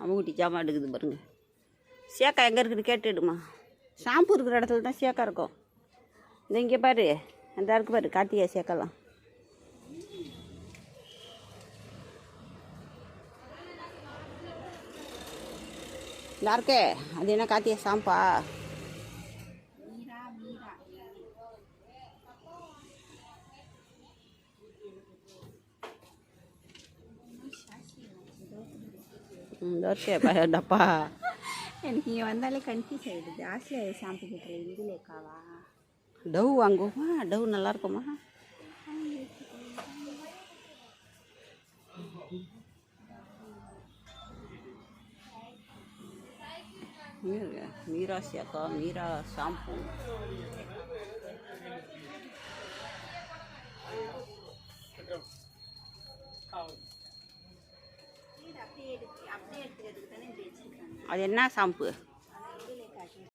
அம்முக்குட்டி ஜாமான் எடுக்குது பாருங்க. சேக்கா எங்கே இருக்குன்னு கேட்டுடுமா. ஷாம்பு இருக்கிற இடத்துல தான் சேக்கா இருக்கும். இந்த இங்கே பாரு, அந்த இருக்கு பாரு, காட்டியா சேக்கலாம். யாருக்கே அது என்ன காத்தியா ஷாம்பா? ஓகே டப்பா. எனக்கு இங்கே வந்தாலே கன்ஃபியூஸ் ஆகிடுது. ஆசியா ஷாம்பு கேட்குறேன், இதுலேக்காவா? டவ் வாங்குவோமா? டவ் நல்லா இருக்குமா? மீரா சேக்கா, மீரா ஷாம்பு. அது என்ன ஷாம்பு?